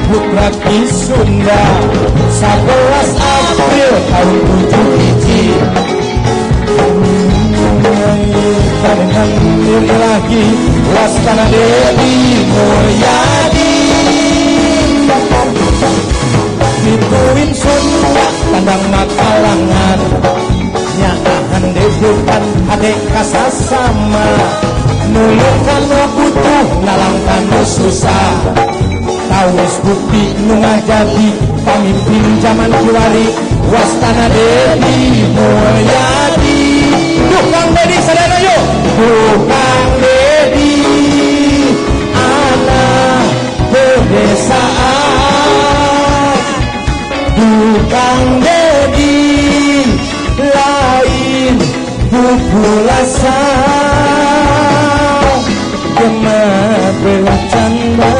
putra Ki Sunda 11 April tahun 7 hiji dengan diri lagi Wastana Dewi Mulyadi Dituin Sunda tandang makalangan nyahan debutan adek kasasama nulungkan nu butuh nalangkan nu susah tawis bukti nu ngajadi pamimpin zaman kiwari Wastana Dewi Mulyadi duh Kang Dedi sadana yuk duh Kang Dedi anak pedesaan duh Kang Dedi lain bubulasa gemar bercanda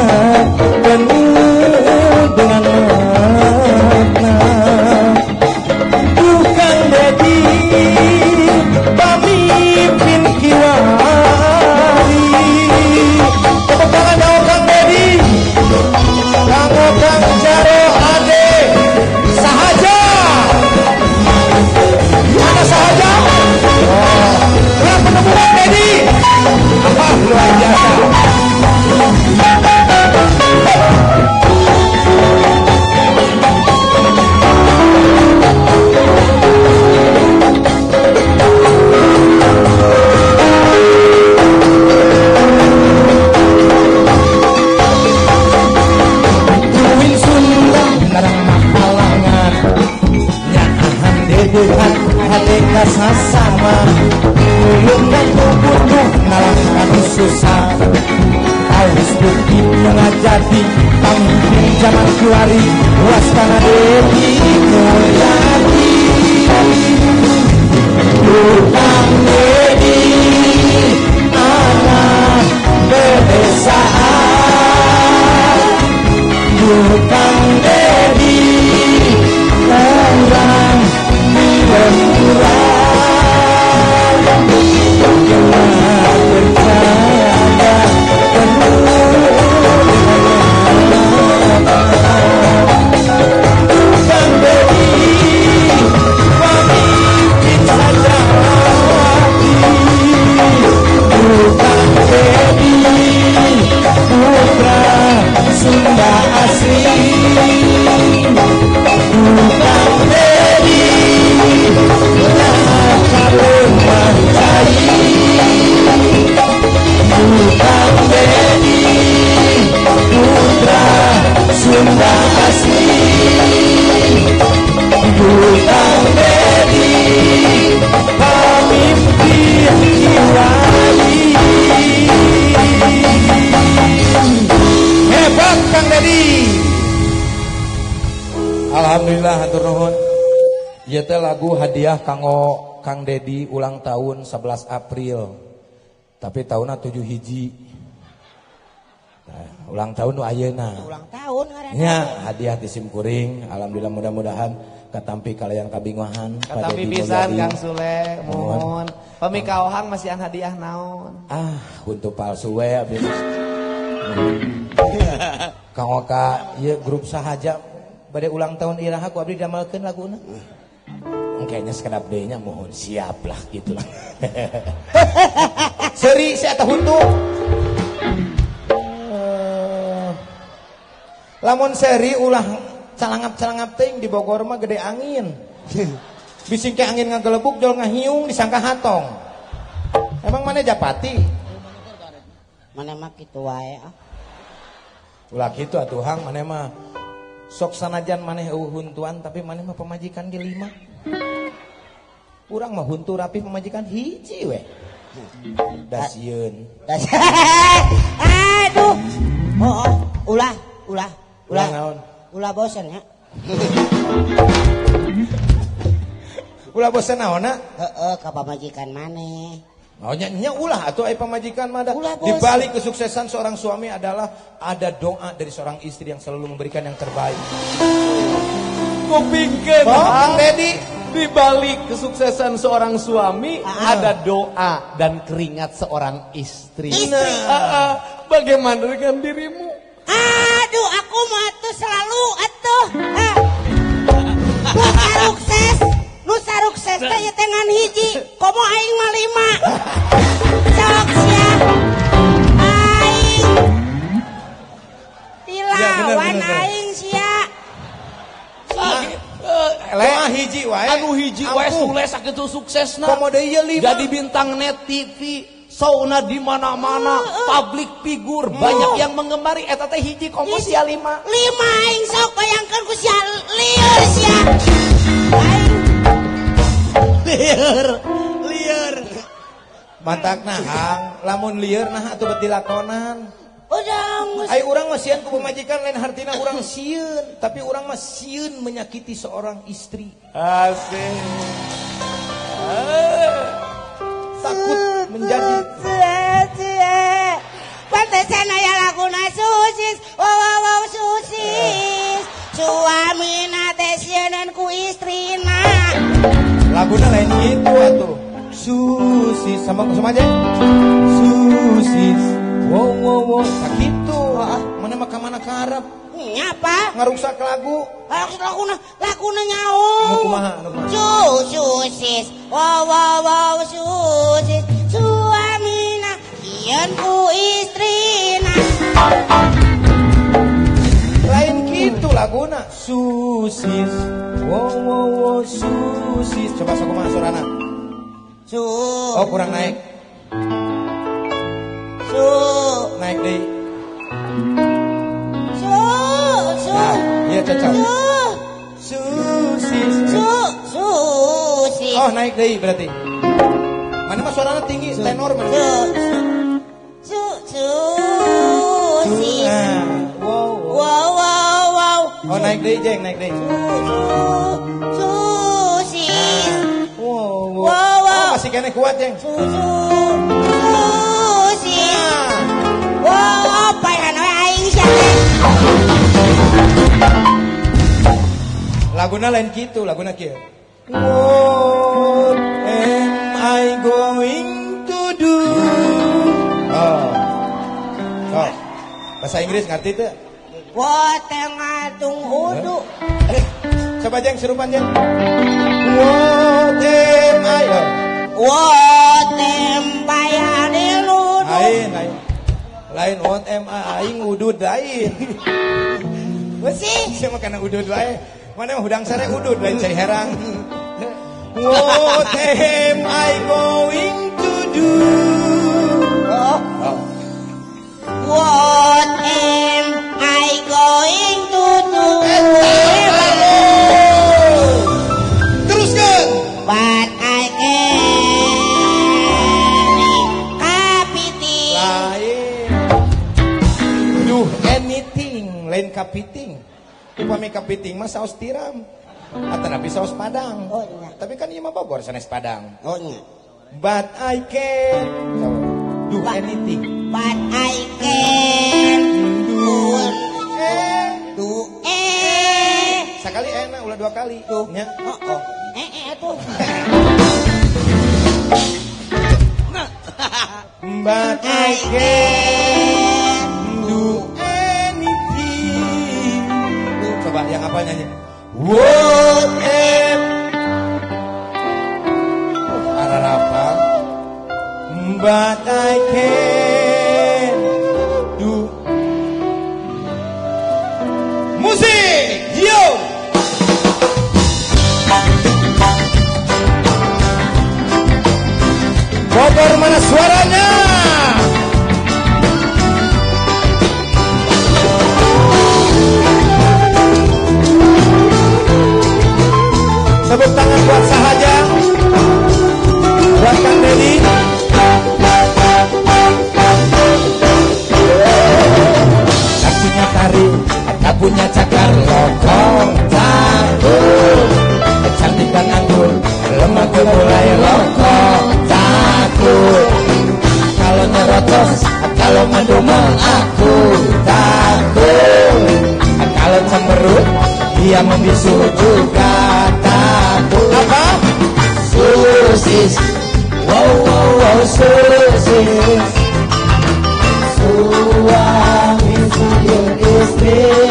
penuh dengan makna bukan Dedi pemimpin kiwari tepuk tangan dong Kang Dedi Kang Okang Jaro Ade Sahaja mana Sahaja yang penemuan Dedi luar biasa Tuwin Sunda narang makalangan nyahan dedehan hati kasasama ulun dan butuh nalangkan susah awis bukti mengajadi pamimpin zaman kiwari Wastana Dewi Mulyadi Kang Dedi anak pedesaan Kang Dedi orang berkurang Sunda asli bukan Dedi Nakal Manjai bukan Dedi putra Sunda asli bukan Dedi pemimpin kiwari hebat Kang Dedi. Alhamdulillah hatur nuhun. Ieu teh lagu hadiah kanggo Kang Dedi ulang tahun 11 April. Tapi tahunna 7 hiji. Nah, ulang tahun nu ayeuna. Ulang tahun ngaranna. Nya hadiah di simkuring. Alhamdulillah mudah-mudahan katampi kalian kabingahan. Katampi pisan Kang Sule mohon. Pemikaohang masih an hadiah naon? Ah, untuk palsu we abis. Kang Oka ieu grup sahaja bade ulang tahun iraha ku abdi damelkeun laguna. Kayaknya sekedap deui nya mohon siap lah gitulah. Seri si eta huntu. Lamun seri ulah calangap-calangap teuing di Bogor mah gede angin. Bising ke angin ngagelebuk jol ngahiung disangka hatong. Emang mana Japati? Mana mah kitu wae ah. Ulah kitu atuh hang mana mah sok sanajan maneh huntuan tapi maneh mah pemajikan ge 5. Urang mah huntu rapi pemajikan hiji we. Dasieun. Aduh. Oh, ulah naon? Ulah bosan ya. Ulah bosan naonna? Heeh, ka pamajikan maneh. Oh nya ulah atuh aya pamajikan mah ada. Ulah Di balik kesuksesan seorang suami adalah ada doa dari seorang istri yang selalu memberikan yang terbaik. Kupingkeun Kang Dedi di balik kesuksesan seorang suami ada doa dan keringat seorang istri. Istri. Bagaimana dengan dirimu? Aduh, aku aku mah tuh selalu atuh. Nu sarukses teh ya teh ngan hiji, komo aing mah 5. Sok sia. Aing. Dilawan aing sia. Doa hiji wae. Anu hiji wae Sule sakitu suksesna. Komo deui ieu 5. Jadi bintang net TV, sauna di mana-mana, public figure, banyak yang menggemari eta teh hiji komo sia 5. 5 aing sok bayangkeun ku sia lieur sia. Lieur. Mantak hang, lamun lieur nah atuh bet dilakonan. Udah Ai urang mah sieun ku pamajikan lain hartina urang sieun, tapi urang mah sieun menyakiti seorang istri. Asik. Takut menjadi pantesan aya laguna susis. Wow susis. Suamina teh sieunan ku istrina. laguna lain gitu atuh. Susis sama aja. Susis. Wow. Sakitu. Mana mah ka mana karep. Nyapa? Ngaruksak lagu. Laguna nyaung. Nu kumaha? Susis. Wow susis. Suamina ieun ku istrina. Lain gitu laguna. Susis. Wow susis. Coba sakumaha sorana. Oh kurang naik. Naik deh. Nah, iya cocok. Susis. Oh naik deh berarti. Mana mah suaranya tinggi, tenor mana? Susis. Wow. Oh naik deh jeng, naik deh. Susis. Wow. Oh, masih kena kuat jeng. Wow, payah we aing sia. Laguna lain gitu, laguna kieu. What am I going to do? Oh. Bahasa Inggris ngerti tuh? What ngatung hudu. Coba jeng serupan jeng. What am I? What am payah diludu. Lain what am I aing udud lain. Besi. Siapa kana udud wae. Mana mah hudang sare udud lain cai herang. What am I going to do? What am I going to do? Teruskan. But I can kapiting. Anything lain kapiting. Upami kapiting mah saos tiram. Atau nabi saos padang. Oh iya. Tapi kan ieu mah Bogor sanes padang. Oh iya. But I can do anything. But I can do Sekali enak ulah 2 kali. Nya. tuh. But I can do anything. Coba yang apa nyanyi? What am Ararapa. But I can do. Musik, yo. Bogor mana suaranya? Tepuk tangan buat sahaja, buat Kang Dedi. Tak punya tarik, tak punya cakar, lokong takut. Kecantikan anggur, lemah mulai lokong takut. Kalau nyerocos, kalau menduma aku takut. Kalau cemberut, dia membisu juga takut. Apa? Susis. Wow, susis. Suami suyun istri.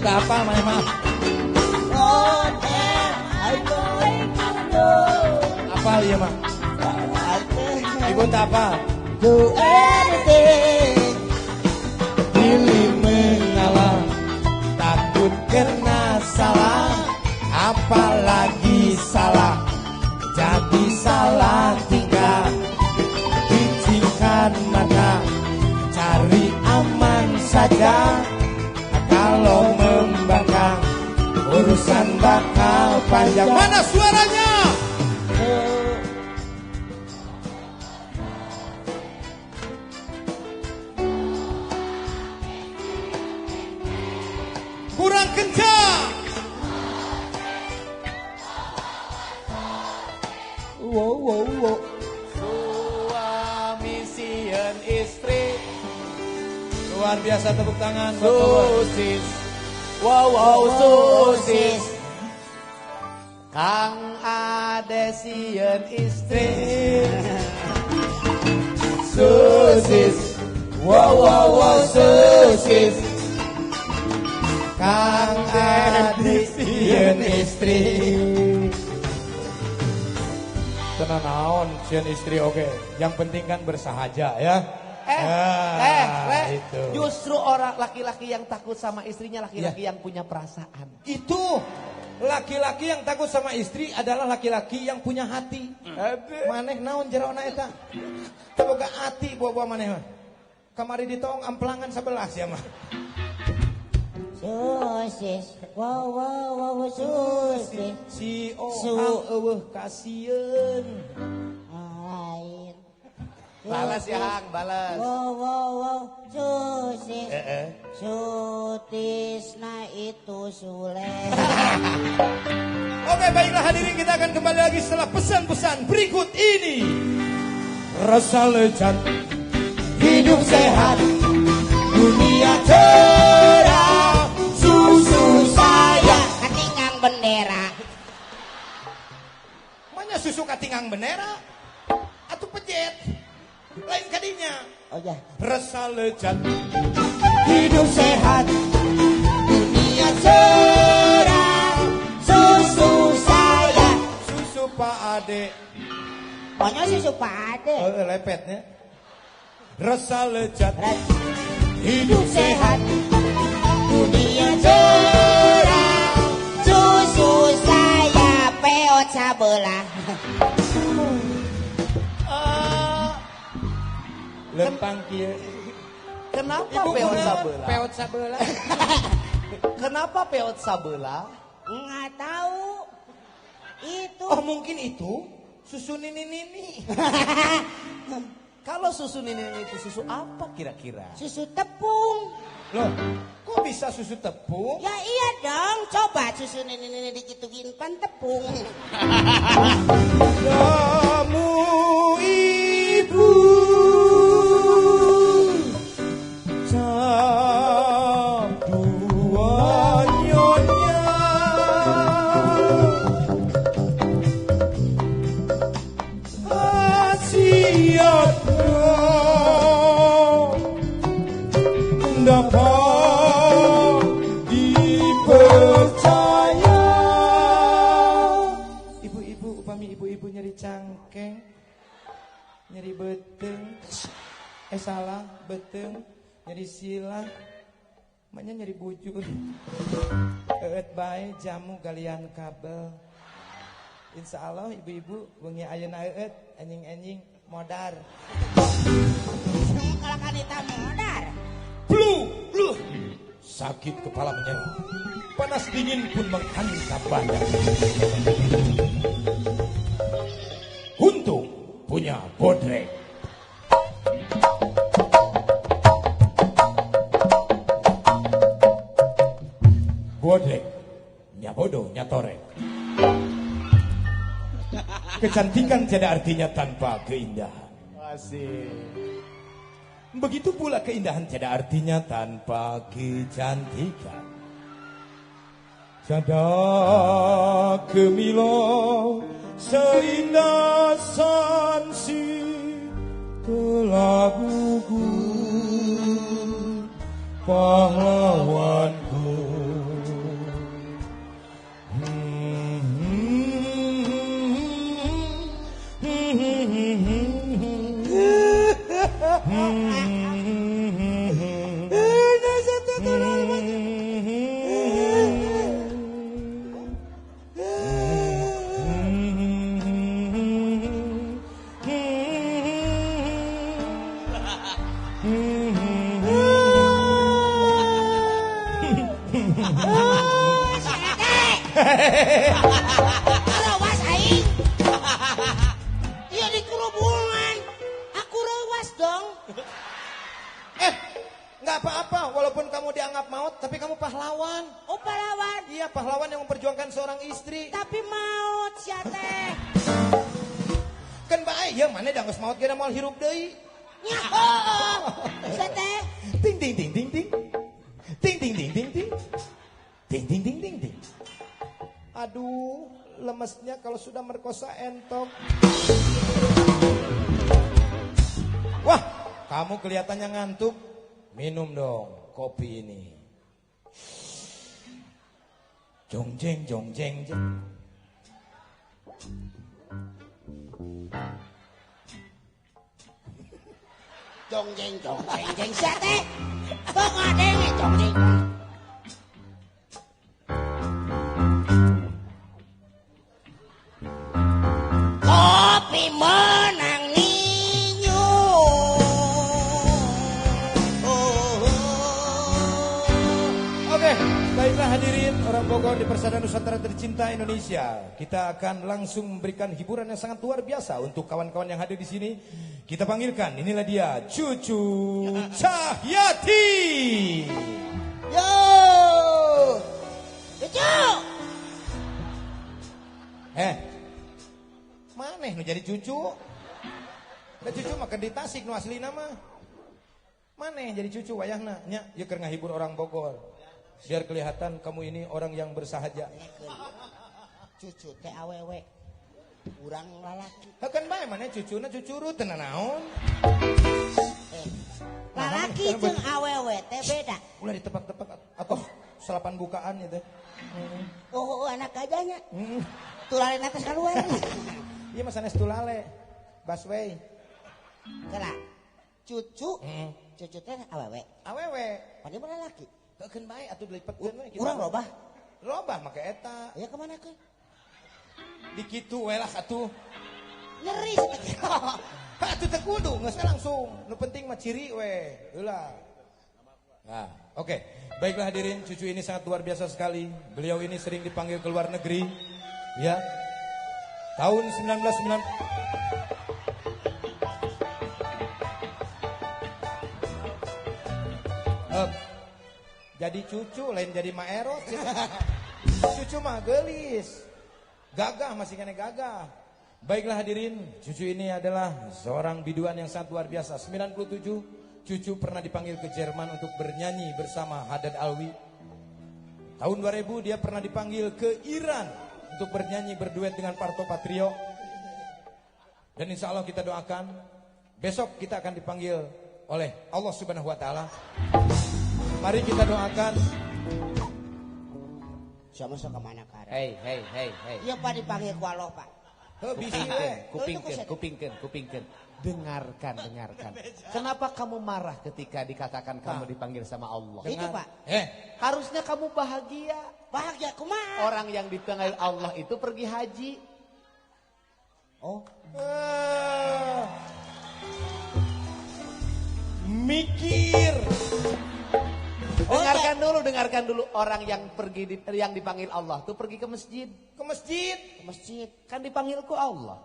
tak apa mana mah. What am I going to do? Apa dia mah? Ibu tak apa. Do anything. Pilih mengalah, takut kena salah, apalagi salah, jadi salah tingkah. Bicingkan mata, cari aman saja. Kalau membangkang, urusan bakal panjang. Mana suaranya? Kurang kencang. Wow. Suami sieun istri. Luar biasa, tepuk tangan. Susis. Wow, susis. Kang Ade sieun istri. Susis. Wow, susis. Kang Ade sieun istri. Tenang naon sieun istri oke. Yang penting kan bersahaja ya. Itu. Justru orang laki-laki yang takut sama istrinya laki-laki yang punya perasaan. Itu laki-laki yang takut sama istri adalah laki-laki yang punya hati. Maneh naon jerawana eta? Teu boga hati buah-buah maneh mah. Kamari ditong amplangan 11 ya mah. Susis. Wow, susis. Si Ohang eueuh kasieun. Lain. Balas ya Hang, balas. Wow, susis. Sutisna itu Sule. Oke, baiklah hadirin, kita akan kembali lagi setelah pesan-pesan berikut ini. Rasa lezat, hidup sehat, dunia cerah, susu saya. Katingang bendera. Mana susu katingang bendera? Atuh pejet. Lain kadinya. Oh ya. Rasa lezat, hidup sehat, dunia cerah, susu saya. Susu Pak Ade. Pokoknya susu pade. Oh, lepetnya. Rasa lezat, Hidup sehat, dunia cerah, susu saya peot sabelah. lempang kieu. Kenapa peot sabelah? Peot sabelah. Kenapa peot sabelah? Nggak tahu. Itu. Oh, mungkin itu susu nini-nini. Kalau susu ini itu susu apa kira-kira? Susu tepung. Loh, kok bisa susu tepung? Ya iya dong, coba susu ini digituin pan tepung. Kamu ibu dua nyonya khasiatnya dapat dipercaya. Ibu-ibu, upami ibu-ibu nyeri cangkeng, nyeri beteng, salah beteng, nyeri sila, maknya nyeri bujur, bae jamu galian kabel. Insya Allah ibu-ibu bengi ayeuna enjing-enjing modar. Kalau kanita modar. Blu. Sakit kepala menyerang. Panas dingin pun menghantam badan. Untung punya bodrek. Bodrek, nya bodoh, nya torek. Kecantikan tiada artinya tanpa keindahan. Asik. Begitu pula keindahan tiada artinya tanpa kecantikan. Tiada kemilo seindah sansi telah gugur pahlawanku. Rewas aing. Iya di kerubungan. Aku rewas dong. Nggak apa-apa, walaupun kamu dianggap maut, tapi kamu pahlawan. Oh pahlawan. Iya, pahlawan yang memperjuangkan seorang istri. Tapi maut sia teh. Kan baik ya, mana dah geus maut ge moal hirup deui. Nya sia teh. Ting ting ting ting ting. Ting ting ting ting ting. Ting ting ting ting ting. Aduh, lemesnya kalau sudah merkosa entok. Wah, kamu kelihatannya ngantuk. Minum dong kopi ini. Jong jeng jong jeng jeng. Jong jeng sia teh. Bang adeng jong jeng. Kopi menang ninyo. Oke, baiklah hadirin orang Bogor di Persada Nusantara tercinta Indonesia. Kita akan langsung memberikan hiburan yang sangat luar biasa untuk kawan-kawan yang hadir di sini. Kita panggilkan, inilah dia Cucu Cahyati. Yo. Cucu. Maneh nu jadi cucu? Da cucu mah di Tasik nu aslina mah. Maneh jadi cucu wayahna nya, ieu keur ngahibur orang Bogor. Biar kelihatan kamu ini orang yang bersahaja. Cucu teh awewe. Urang lalaki. Hakan bae maneh cucuna cucurut teu naon. Lalaki jeung awewe teh beda. Ulah ditebak-tebak atau selapan bukaan itu. Oh, anak gajahnya. Tulare atas keluar. Iya mah sanes tulale. Busway. Kala. Cucu. Cucu teh awewe. Awewe. Pade mah lalaki. Hakeun bae atuh dilipetkeun we. Urang lobah. Lobah make eta. Aya kemana ke? Di kitu we lah atuh. Nyeri satek. Atuh teh kudu geus langsung. Nu penting mah ciri we. Heula. Nah, oke. Baiklah hadirin, cucu ini sangat luar biasa sekali. Beliau ini sering dipanggil ke luar negeri. Ya. Tahun 1990 jadi cucu lain jadi maeros ya. Cucu mah gelis. Gagah masih kena gagah. Baiklah hadirin, cucu ini adalah seorang biduan yang sangat luar biasa. 97 cucu pernah dipanggil ke Jerman untuk bernyanyi bersama Haddad Alwi. Tahun 2000 dia pernah dipanggil ke Iran untuk bernyanyi berduet dengan Parto Patrio. Dan insya Allah kita doakan besok kita akan dipanggil oleh Allah Subhanahu Wa Taala. Mari kita doakan. Siapa sok kemana kare? Hei. Iya Pak dipanggil ku Allah Pak. Kupingkeun. Dengarkan. Kenapa kamu marah ketika dikatakan kamu dipanggil sama Allah? Itu Pak. Harusnya kamu bahagia. Bahagia kumaha? Orang yang dipanggil Allah itu pergi haji. Oh. Mikir. Dengarkan dulu orang yang yang dipanggil Allah tuh pergi ke masjid. Ke masjid. Kan dipanggil ku Allah.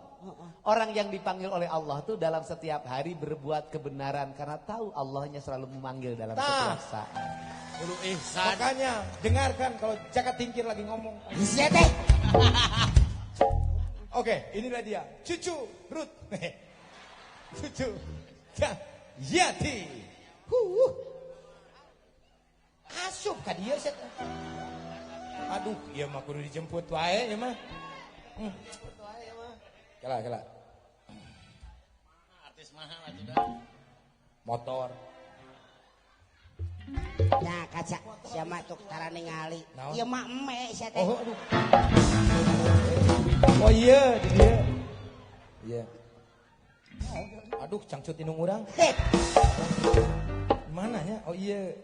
Orang yang dipanggil oleh Allah tuh dalam setiap hari berbuat kebenaran karena tahu Allahnya selalu memanggil dalam setiap saat. Ulu ihsan. Makanya dengarkan kalau Jaka Tingkir lagi ngomong. Iya teh. Oke, inilah dia. Cucu Ruth. Cucu Cahyati. Asup ka dia set. Aduh, ieu mah kudu dijemput wae ieu mah. Kela. Artis mahal aja dah. Motor. Nah, kaca siapa tuk tara ningali. Naon? Ieu mah eme sia teh. Oh, aduh. Oh iya, di dia. Iya. Aduh, cangcut inung urang. Mana nya? Oh iya.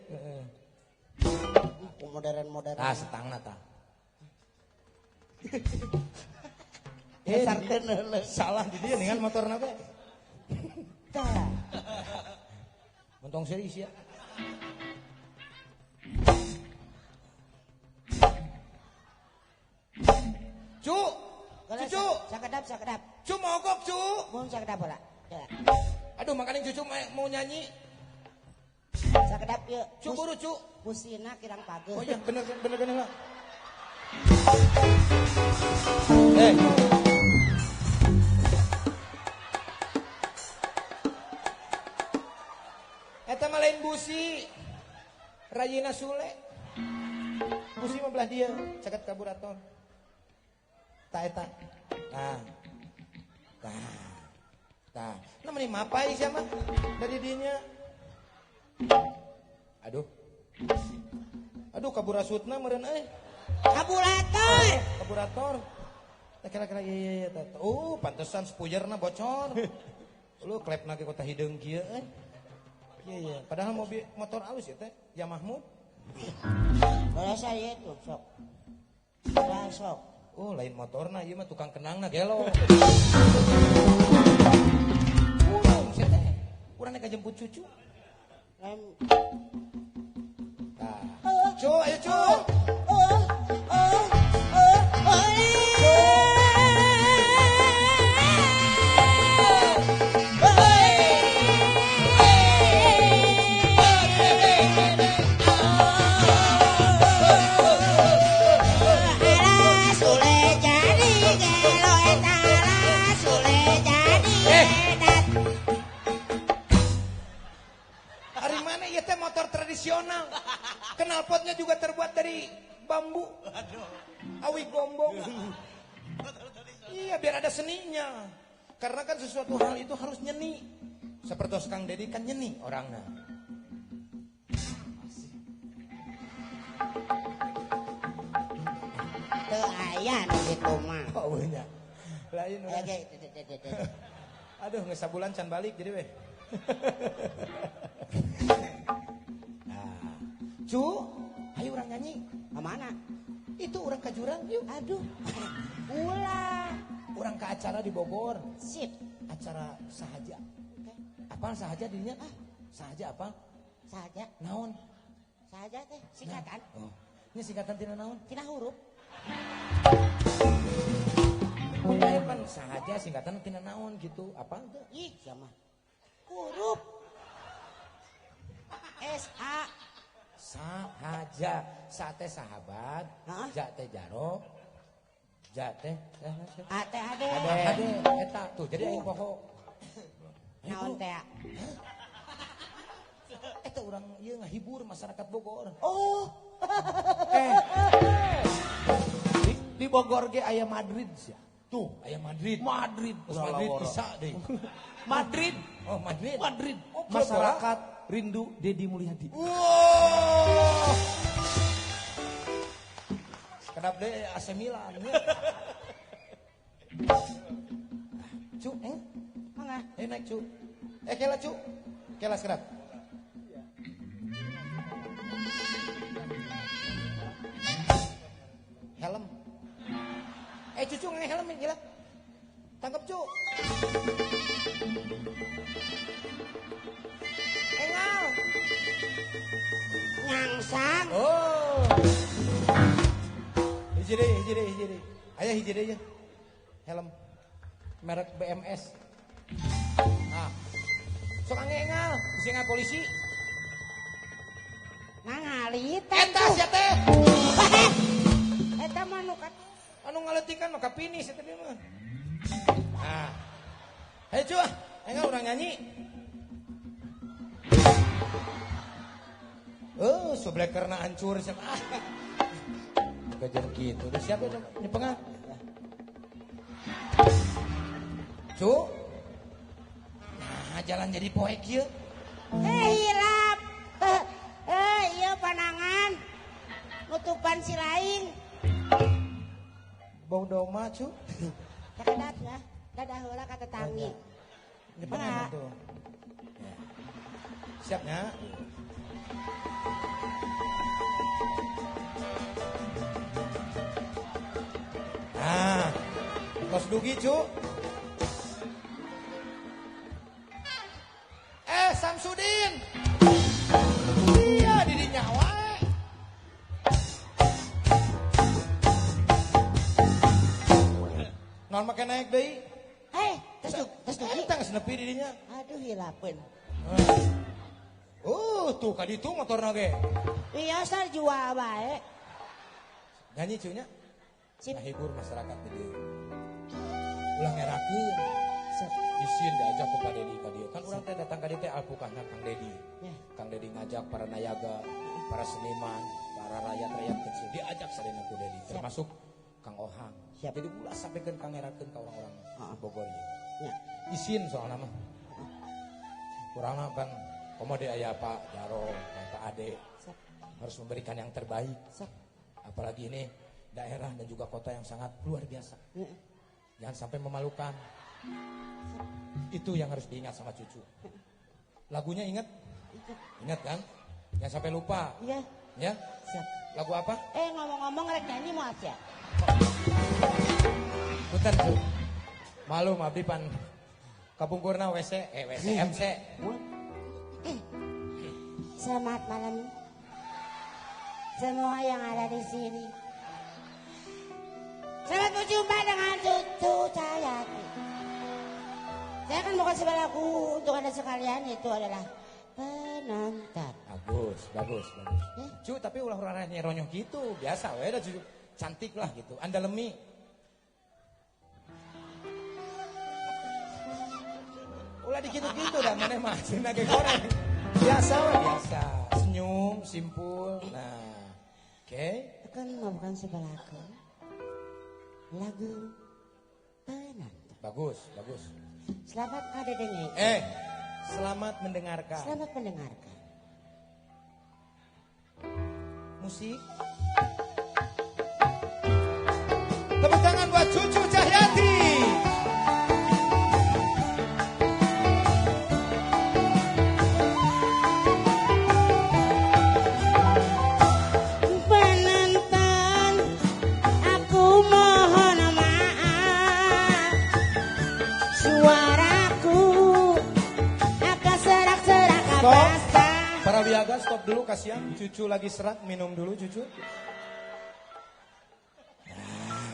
Modern. Ah, setangna tah. Sarten heula. Salah di dia dengan motorna teh. Tah. Montong serius ya. Sakedap. Cu mogok cu. Mun sakedap heula. Aduh makanya cucu mau nyanyi. Sakedap yeuh. Cu buru cu. Pusina kirang pageuh. Oh iya bener lah. Eta mah lain busi. Rayina Sule. Busi mah belah dia, caket karburator. Tah eta. Tah. Namanya mapai siapa? Dari dinya. Aduh kaburasutna meureun euy. Karburator. Kira-kira iya. Oh, pantesan spuyerna bocor. Lu klepna ke kota hideung kieu euy. Iya. Padahal motor alus ya teh, Yamaha. Berasa ieu tuh sok. Sok. Oh, lain motorna ieu mah tukang kenangna gelo. Urang sia teh. Urang nek jemput cucu. Cu, ayo cu. Hari mana ieu teh motor tradisional. Knalpotnya juga terbuat dari bambu. Awi gombong. Iya biar ada seninya. Karena kan sesuatu hal itu harus nyeni. Seperti Kang Dedi kan nyeni orangnya. Teu aya nu kitu mah. Oh nya. Lain. Ya, Aduh geus sabulan can balik jadi weh. Cu, ayo urang nyanyi. Mana? Itu urang ka jurang yuk. Aduh. Ulah. Urang ka acara di Bogor. Sip. Acara sahaja. Apaan sahaja dirinya? Sahaja apa? Sahaja. Naon? Sahaja teh singkatan. Oh. Ini singkatan tina naon? Tina huruf. Pan sahaja singkatan tina naon gitu. Apa itu? Ih, sama. Huruf. SA. Sahaja, sate sahabat, jate jaro, jate, Ate ade. ade, eta tuh jadi aing pokok. Naon teh? Eta urang ieu ngahibur masyarakat Bogor. Oh. Di Bogor ge aya Madrid sia. Tuh, aya Madrid. Madrid bisa deh. Madrid. Oh, Madrid. Oh, Masyarakat rindu Dedi Mulyadi. Wow. Kenapa deh AC Milan? Cu, Mangga. naik cu. Kela cu. Kela sekedap. Helm. Cucu nge helm gila. Tangkap cu. Engal. Nyangsang. Oh. Hiji deh. Aya hiji deh ya. Helm merek BMS. Nah. Sok engal, sing polisi. Ngalitan. Eta sia teh. Eta mah nu Anu ngaletikan maka finish eta dia mah. Nah. Ayo cu, engal urang nyanyi. Oh, soblekerna hancur siapa? Kejar gitu. Udah siapa ini pengah? Cu. Nah, jalan jadi poek ieu. hilap. Iya panangan. Nutupan si laing. Bau doma, cu. Kakedat ya. Dadah heula ka tetangi. Ini pengah tuh. Ya. Siapnya? Nah, tos dugi cu. Samsudin. Iya di nyawa. Mohon make naik deui. Terus Entang senepi di dinya. aduh hilapeun. Tuh ka ditu motorna ge. Iya sar jual bae. Nyanyi cunya. Sip. Hibur masyarakat di dieu. Ulah ngerakeun. Isin diajak ku Pak Dedi ka dieu. Kan urang teh datang ka dieu teh alpukahna Kang Dedi. Ya. Kang Dedi ngajak para nayaga, para seniman, para rakyat-rakyat kecil diajak sadayana ku Dedi, termasuk Kang Ohang. Siap. Jadi ulah sampaikan Kang ngerakeun ka orang-orang Bogor ieu. Ya. Isin soalna mah. Kurangna kan komode aya Pak Jaro, Pak Ade. Siap. Harus memberikan yang terbaik. Siap. Apalagi ini daerah dan juga kota yang sangat luar biasa. Ya. Jangan sampai memalukan. Itu yang harus diingat sama cucu. Lagunya ingat? Ingat kan? Jangan sampai lupa. Iya. Ya? Siap. Lagu apa? Ngomong-ngomong rek nyanyi mau aja. Punten, Cu. Malu abdi pan kapungkurna WC, WCMC. Selamat malam semua yang ada di sini. Selamat berjumpa dengan cucu Cahyati. Saya akan bukan sebuah lagu untuk Anda sekalian, itu adalah penonton. Bagus. Cu, tapi ulah-ulah nyeronyok gitu, biasa we da cucu. Cantik lah gitu. Anda lemi. Ulah dikitu-kitu dah maneh mah cenah ge goreng. Biasa we biasa. Senyum, simpul. Nah. Oke. Akan membawakan sebuah lagu penonton. Bagus. Selamat ada dengar. Selamat mendengarkan. Selamat mendengarkan. Musik. Tepuk tangan buat Cucu Cahyati. Penonton, aku mohon maaf. Suaraku agak serak-serak basah. Para wiaga stop dulu kasihan. Cucu lagi serak, minum dulu Cucu.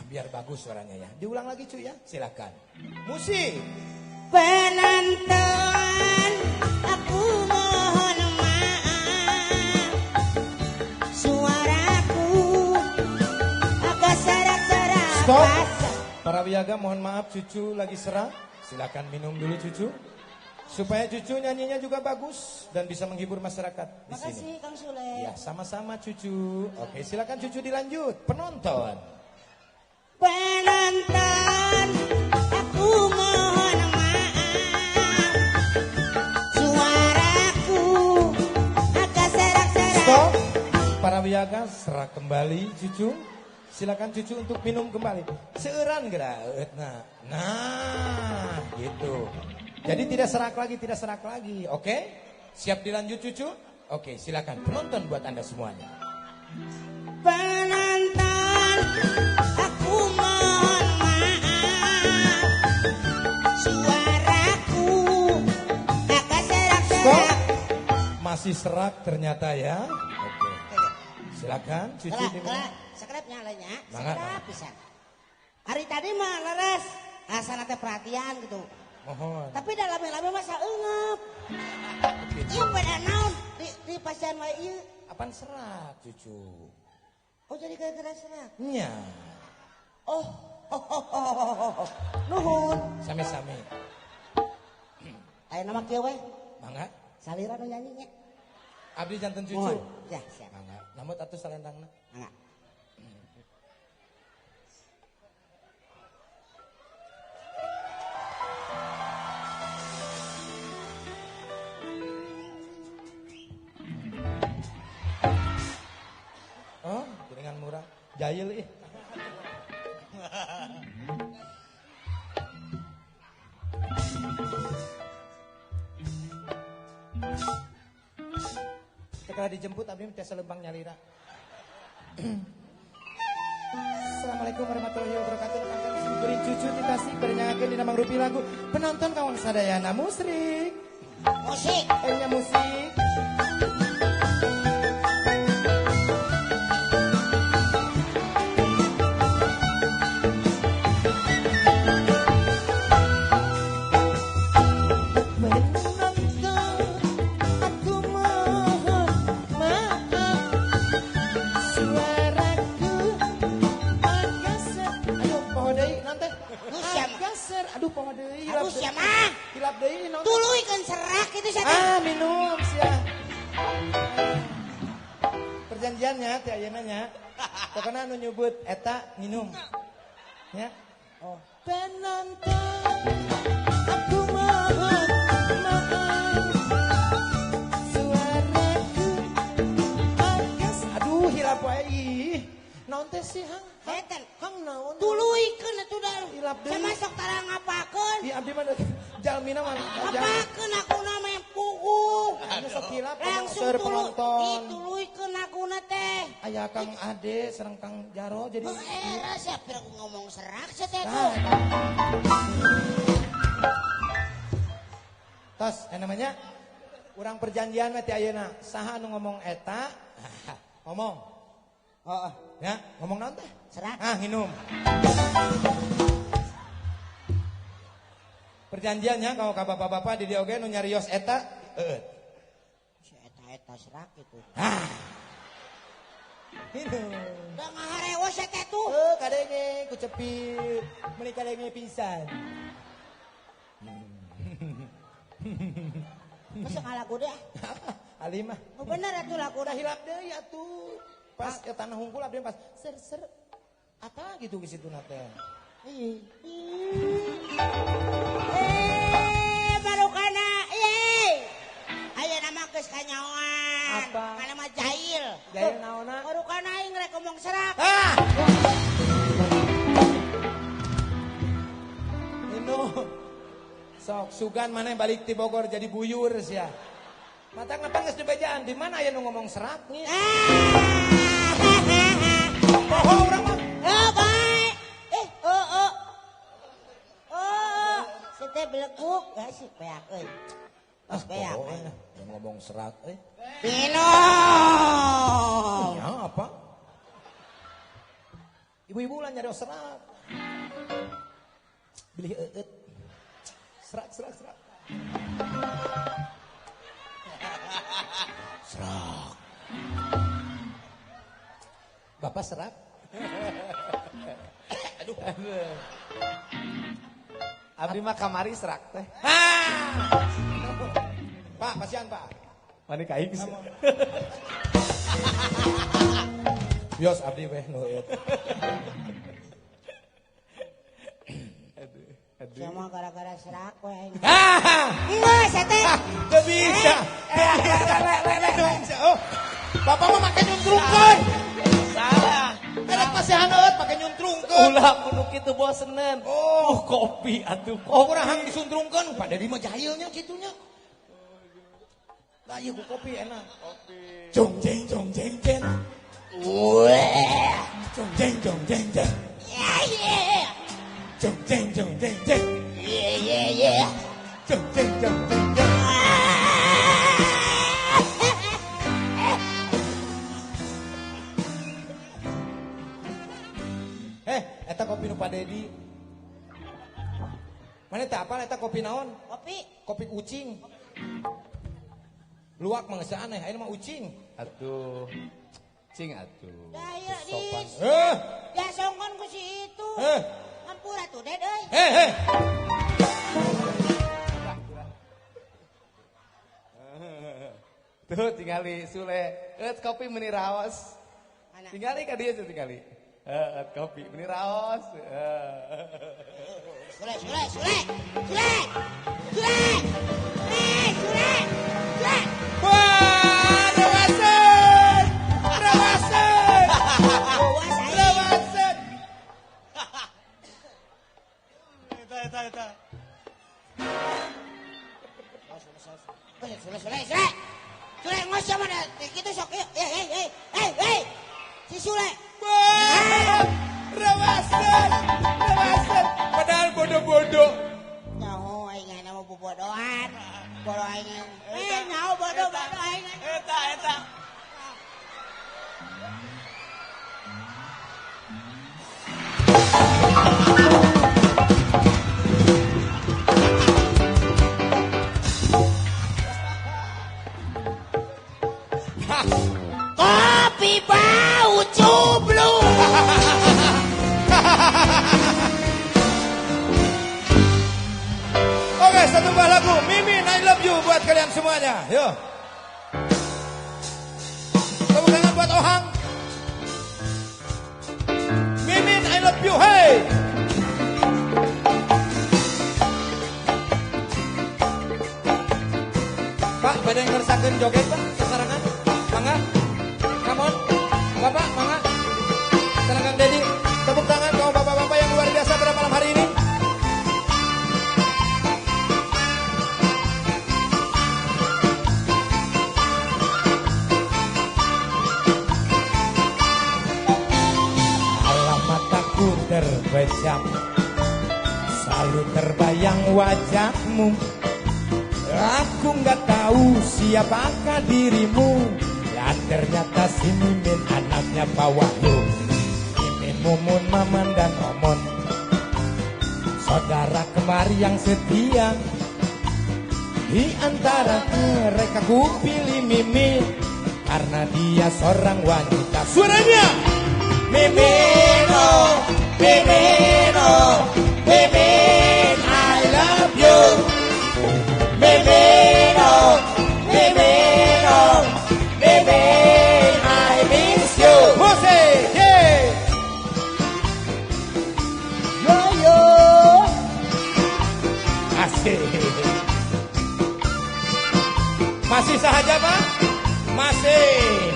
Biar bagus suaranya ya. Diulang lagi cuy ya. Silakan. Musik. Penonton, aku mohon maaf. Suaraku agak serak-serak Stop. basah. Para wiaga mohon maaf Cucu lagi serak. Silakan minum dulu Cucu. Supaya Cucu nyanyinya juga bagus dan bisa menghibur masyarakat di sini. Makasih Kang Sule. Ya, sama-sama Cucu. Oke, silakan Cucu dilanjut. Penonton. Penonton, aku mohon maaf. Suaraku agak serak-serak. Stop. Para wiaga serak kembali Cucu. Silakan Cucu untuk minum kembali. Seuran gerak. Nah, gitu. Jadi tidak serak lagi. Oke? Siap dilanjut Cucu? Oke, silakan penonton buat Anda semuanya. Penonton, aku mohon maaf. Suaraku agak serak-serak. Masih serak ternyata ya. Oke. Silakan Cucu diminum. Sekedap nyalanya. Mangga. Sekedap pisan. Hari tadi mah leres. Asal teh perhatian gitu. Mohon. Tapi dalam-dalam masa eungep. Iya pada naon di pasien wae ieu. Apaan serak Cucu? Oh jadi gara-gara serak. Nya. Oh. Nuhun. Sami-sami. Aya nama kieu we. Mangga. Salira nu nyanyi nya. Abdi janten Cucu. Mohon. Ya, siap. Mangga. Namun atuh salendangna. Mangga. Oh, jaringan murah. Jahil ih. Setelah dijemput abdi minta selembang nyalira. Assalamualaikum warahmatullahi wabarakatuh. Akan beri Cucu ditasi bernyanyikan di nama rupi lagu penonton kawan sadayana musrik. Musik. Enya musik. naon? Tuluikeun serak itu saya. Ah, minum sia. Perjanjiannya teh ayeuna nya. Pokona anu nyebut eta minum. Ya. Oh. Penonton aku mohon maaf. Suaraku agas. Aduh, hilap wae. Naon teh sih, Hang? Heten. Hang naon? Tuluikeun atuh dah. Hilap deui. Sama sok tara ngapakeun. Di abdi mah jalmina mah. Ngapakeun aku nama pugu. Anu sok hilap Langsung seur penonton. Tuluikeun akuna teh. Aya Kang Ade sareng Kang Jaro jadi Era siapa aku ngomong serak saya teh. Nah, tos, namanya urang perjanjian mah ti ayeuna. Saha anu ngomong eta? Ngomong. Heeh, ya, ngomong naon teh? Serak. Ah, minum. Perjanjiannya kalau ka bapak-bapak di dieu oge nu nyarios eta, Si eta serak itu. Ah. Minum. Da ngaharewas saya teh tuh. Kadenge ku cepit. Meuli kadenge pisan. Masa ngalagu deh. Ali mah. Oh bener atuh lagu Udah dah. hilap deui atuh. Pas ke tanah hungkul abdi pas ser apa gitu ke situ teh. Baru kana aya nama geus kanyawan. Apa? Kana mah jahil. Jahil naonna? Baru kana aing rek ngomong serak. Ah! Inu. Sok sugan maneh balik ti Bogor jadi buyur sia. Mata ngapa geus dibejaan di mana aya nu ngomong serak nih? Oh, urang mah. Oh, baik. Oh. Sete beleguk gak sih beak euy. Ah, beak. ngomong serak Minum. Ya apa? Ibu-ibu lah nyari serak. Beli Serak. Serak. Bapak serak? Aduh. Abdi mah kamari serak teh. Pak, pasian Pak. Mani kaing sih. Bios abdi weh nu Semua gara-gara serak we aing. Enggak, Sete. Gak bisa. Oh, Bapak mah pakai nyuntrungkeun. Salah. Erek masih hangat pakai nyuntrungkeun. Ulah kudu kitu bosenan. Oh, kopi atuh. Oh, kurang hang disuntrungkeun. Pada di mah jahilnya kitunya. Lah ieu ku kopi enak. Kopi. Jong jeng jeng. Weh. Jong jeng jeng. Yeah. Jong jeng. Yeah. Jong jeng. Eta kopi nu Pak Dedi. Mana teh apal eta kopi naon? Kopi. Kopi ucing. Luak mah geus aneh, ayeuna mah ucing. Atuh. Cing atuh. Daya Sopan. dis. Heh. Ya songkon ku si itu. Ampura tuh deh euy. Heh. Tuh tinggali Sule. Kopi meuni raos. Mana? Tinggali ka dieu tinggali. Kopi meuni raos. Sule. Wah, rawasan. Eta. Sule ngosnya mana? Gitu sok yuk. Hei. Si Sule. Wah, rawasan. Padahal bodoh-bodoh. Nyaho aing nama bobodohan. Bodoh aing. Nyaho bodoh aing. Eta. Kopi bau cublu. Oke, satu buah lagu. Mimi tangan semuanya, yuk. Tepuk tangan buat Ohang. Mimin, I love you, hey. Pak, pada yang ngersakeun joget, Pak, sesarangan. Mangga. Come on. Bapak, mangga. Senang Kang Dedi. Tepuk tangan kaum bapak-bapak yang luar biasa pada malam hari ini. Mataku terpejam, selalu terbayang wajahmu. Aku nggak tahu siapakah dirimu, dan ternyata si Mimin anaknya Pak Wahyu. Mimin, Mumun, Maman dan Omon, saudara kembar yang setia. Di antara mereka ku pilih Mimin, karena dia seorang wanita. Suaranya Mimin, oh, Mimin, oh, Mimin, I love you. Mimin, oh, Mimin, oh, Mimin, I miss you. Musik, yeah. Yo, yo. Asik. Masih saja, Pak? Masih.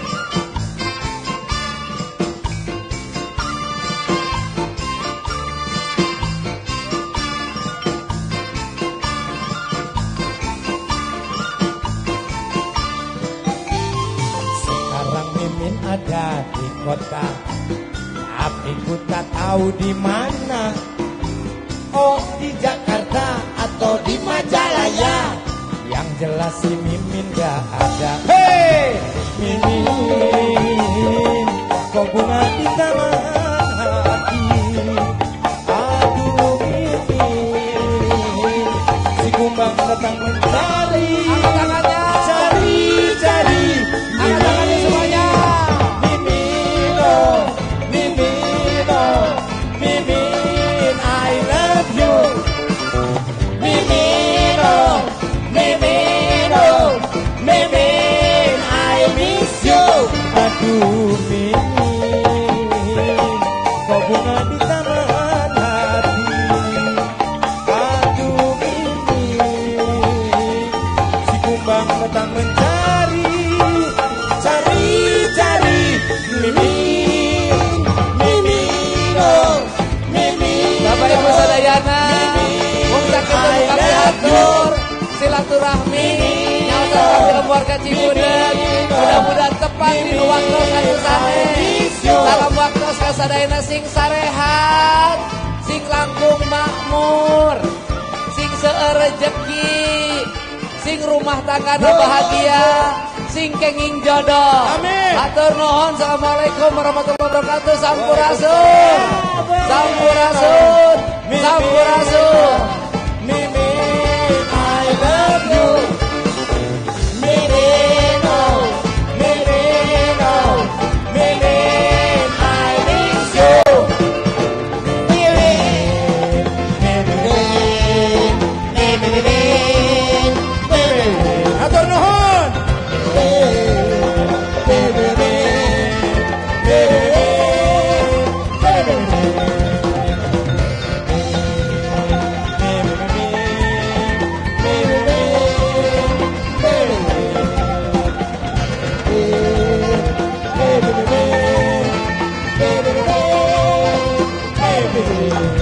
Ada di kota, tapi ku tak tahu di mana. Oh, di Jakarta atau di Majalaya. Yang jelas si Mimin gak ada. Hei, Mimin, kau bunga di taman hati. Aduh, Mimin, si kumbang datang mencari. Cari, angkat-angkat semuanya. Mimin, I love you. Mimin, oh, Mimin, oh, Mimin, I miss you. Aduh, Mimin, kau bunga di taman hati. Aduh, Mimin, si kumbang datang mencari. Cari, Mimin, Mimin, oh, Mimin. Bapak Ibu sadayana, mungkin ketemu kami atur silaturahmi nyawa kami keluarga Cibudeung. Mudah-mudahan tepat di waktu satu sane. Salam waktu sadayana sing sarehat, sing langkung makmur, sing seueur rezeki, sing rumah tangga bahagia, sing kenging jodoh. Amin. Hatur nuhun. Assalamualaikum warahmatullahi wabarakatuh. Sampurasun. Sampurasun. Sampurasun. Mimin, I love you. Mimin, oh, Mimin, oh, Mimin, I miss you. Mimin, Mimin, Mimin, Mimin. Hatur nuhun. Baby,